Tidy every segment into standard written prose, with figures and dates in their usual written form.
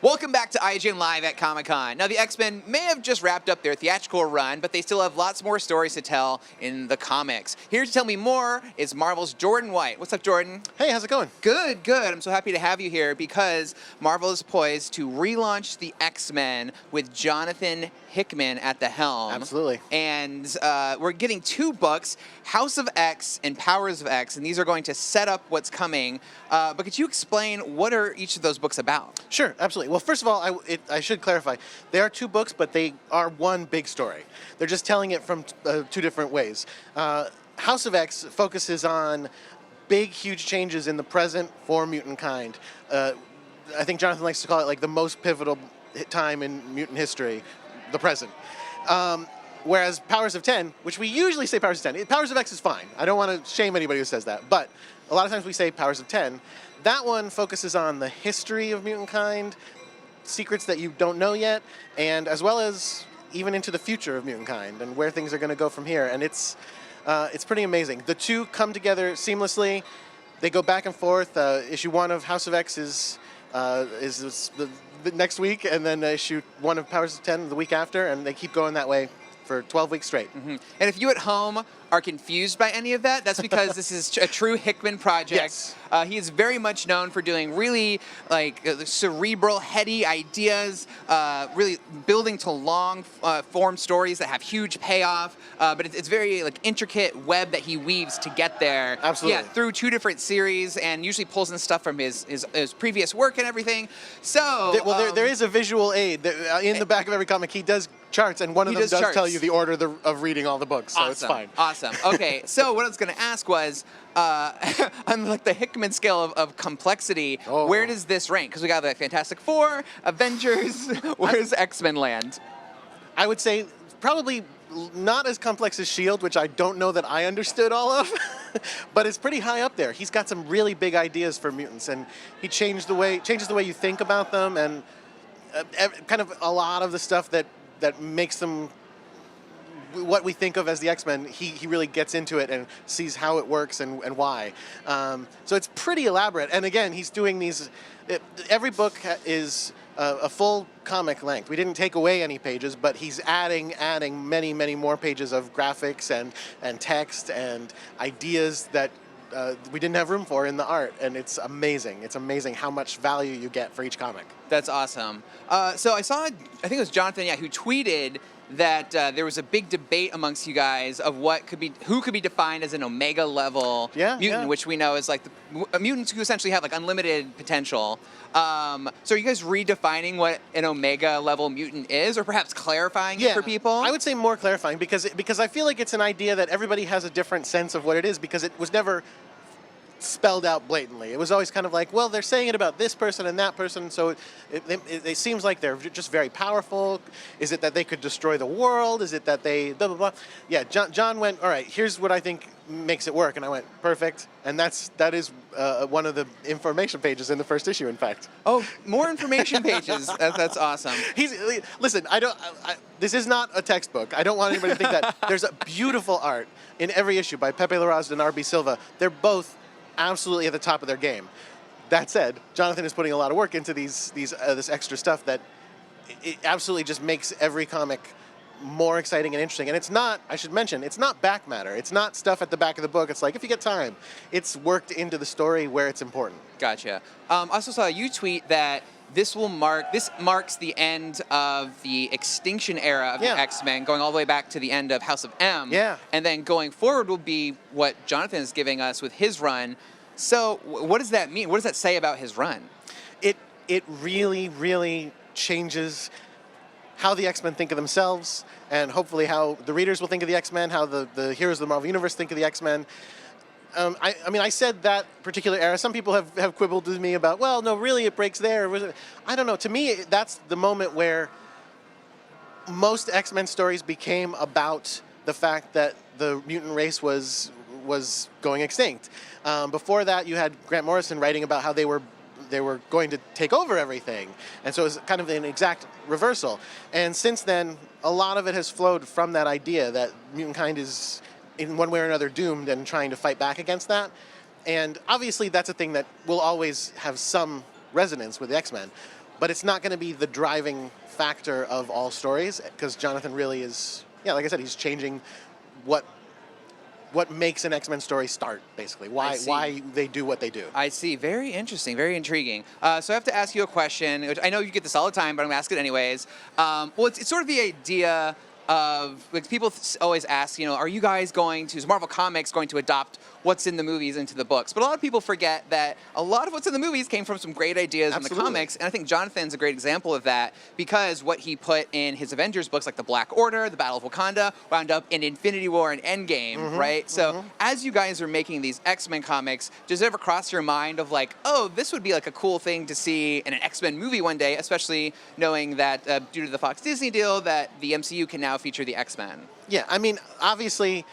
Welcome back to IGN Live at Comic-Con. Now, the X-Men may have just wrapped up their theatrical run, but they still have lots more stories to tell in the comics. Here to tell me more is Marvel's Jordan White. What's up, Jordan? Hey, how's it going? Good, good. I'm so happy to have you here because Marvel is poised to relaunch the X-Men with Jonathan Hickman at the helm. Absolutely. And we're getting two books, House of X and Powers of X, and these are going to set up what's coming. But could you explain what are each of those books about? Sure, absolutely. Well, first of all, I should clarify. They are two books, but they are one big story. They're just telling it from two different ways. House of X focuses on big, huge changes in the present for mutant kind. I think Jonathan likes to call it like the most pivotal time in mutant history, the present. Whereas Powers of 10, which we usually say Powers of 10, Powers of X is fine. I don't want to shame anybody who says that, but a lot of times we say Powers of 10. That one focuses on the history of mutant kind, secrets that you don't know yet, and as well as even into the future of mutant kind and where things are going to go from here. And it's pretty amazing. The two come together seamlessly. They go back and forth. Issue 1 of House of X is the next week, and then issue 1 of Powers of 10 the week after, and they keep going that way for 12 weeks straight. Mm-hmm. And if you at home are confused by any of that, that's because this is a true Hickman project. Yes. He is very much known for doing really cerebral, heady ideas, really building to long form stories that have huge payoff. But it's very intricate web that he weaves to get there. Absolutely. Yeah, through two different series, and usually pulls in stuff from his previous work and everything. So there is a visual aid that, in the back of every comic. He does charts, and one of them does tell you the order of reading all the books, so it's fine. Awesome. Okay, so what I was going to ask was, on the Hickman scale of complexity, where does this rank? Because we got the Fantastic Four, Avengers, where does X-Men land? I would say probably not as complex as S.H.I.E.L.D., which I don't know that I understood all of, but it's pretty high up there. He's got some really big ideas for mutants, and he changes the way you think about them, and kind of a lot of the stuff that makes them what we think of as the X-Men. He really gets into it and sees how it works and why. So it's pretty elaborate. And again, he's doing these. Every book is a full comic length. We didn't take away any pages, but he's adding many, many more pages of graphics and text and ideas that we didn't have room for in the art, and it's amazing. It's amazing how much value you get for each comic. That's awesome. So I saw, I think it was Jonathan, who tweeted that there was a big debate amongst you guys of who could be defined as an Omega level mutant, which we know is the mutants who essentially have unlimited potential. So are you guys redefining what an Omega level mutant is, or perhaps clarifying it for people? I would say more clarifying, because I feel like it's an idea that everybody has a different sense of what it is, because it was never spelled out blatantly. It was always kind of like, well, they're saying it about this person and that person, so it seems like they're just very powerful. Is it that they could destroy the world? Is it that they blah, blah, blah? Yeah, John went, all right, here's what I think makes it work, and I went, perfect. And that is one of the information pages in the first issue, in fact. Oh, more information pages. That's awesome. Listen, this is not a textbook. I don't want anybody to think that. There's a beautiful art in every issue by Pepe Larraz and R.B. Silva. They're both absolutely at the top of their game. That said, Jonathan is putting a lot of work into this extra stuff that it absolutely just makes every comic more exciting and interesting. And it's not, I should mention, it's not back matter. It's not stuff at the back of the book. It's like, if you get time, it's worked into the story where it's important. Gotcha. I also saw you tweet that this marks the end of the Extinction Era of the X-Men, going all the way back to the end of House of M. Yeah. And then going forward will be what Jonathan is giving us with his run. So what does that mean? What does that say about his run? It really, really changes how the X-Men think of themselves, and hopefully how the readers will think of the X-Men, how the heroes of the Marvel Universe think of the X-Men. I said that particular era. Some people have quibbled with me about, well, no, really, it breaks there. I don't know. To me, that's the moment where most X-Men stories became about the fact that the mutant race was going extinct. Before that, you had Grant Morrison writing about how they were going to take over everything, and so it was kind of an exact reversal. And since then, a lot of it has flowed from that idea that mutant kind is, in one way or another, doomed, and trying to fight back against that. And obviously, that's a thing that will always have some resonance with the X-Men. but it's not going to be the driving factor of all stories, because Jonathan really is, like I said, he's changing what makes an X-Men story start, basically. Why they do what they do. I see. Very interesting. Very intriguing. So I have to ask you a question, which I know you get this all the time, but I'm going to ask it anyways. Well, it's sort of the idea of, like, people always ask, are you guys is Marvel Comics going to adopt what's in the movies into the books? But a lot of people forget that a lot of what's in the movies came from some great ideas in the comics, and I think Jonathan's a great example of that, because what he put in his Avengers books, like the Black Order, the Battle of Wakanda, wound up in Infinity War and Endgame, right? So as you guys are making these X-Men comics, does it ever cross your mind of like, oh, this would be like a cool thing to see in an X-Men movie one day, especially knowing that due to the Fox Disney deal, that the MCU can now feature the X-Men? Yeah, I mean, obviously,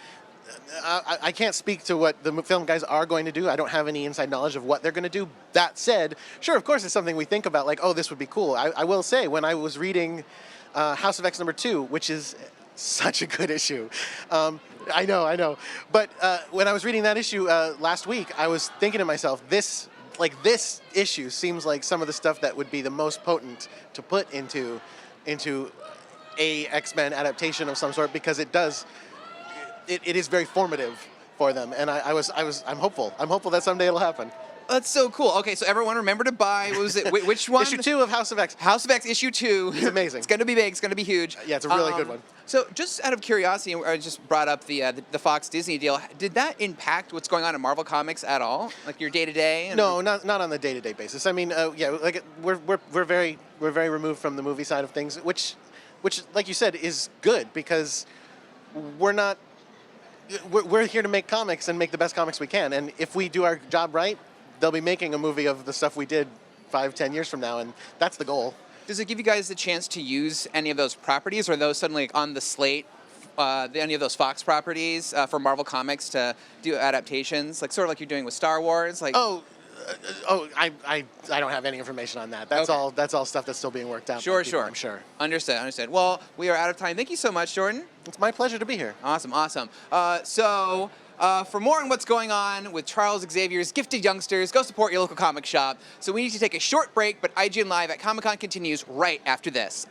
I can't speak to what the film guys are going to do. I don't have any inside knowledge of what they're going to do. That said, sure, of course, it's something we think about, like, oh, this would be cool. I will say, when I was reading House of X #2, which is such a good issue, I know. But when I was reading that issue last week, I was thinking to myself, this issue seems like some of the stuff that would be the most potent to put into a X-Men adaptation of some sort, because it is very formative for them, and I'm hopeful. I'm hopeful that someday it'll happen. That's so cool. Okay, so everyone remember to buy, what was it, which one? Issue 2 of House of X. House of X, issue 2. It's amazing. It's going to be big. It's going to be huge. Yeah, it's a really good one. So just out of curiosity, I just brought up the Fox Disney deal. Did that impact what's going on in Marvel Comics at all? Like your day-to-day? No, not on the day-to-day basis. I mean, like we're very removed from the movie side of things, which, like you said, is good, because we're here to make comics and make the best comics we can. And if we do our job right, they'll be making a movie of the stuff we did 5-10 years from now, and that's the goal. Does it give you guys the chance to use any of those properties, or are those suddenly on the slate, any of those Fox properties for Marvel Comics to do adaptations, like sort of like you're doing with Star Wars? Like, I don't have any information on that. That's all. That's all stuff that's still being worked out. Sure, by people, sure. I'm sure. Understood. Well, we are out of time. Thank you so much, Jordan. It's my pleasure to be here. Awesome. For more on what's going on with Charles Xavier's gifted youngsters, go support your local comic shop. So we need to take a short break, but IGN Live at Comic-Con continues right after this.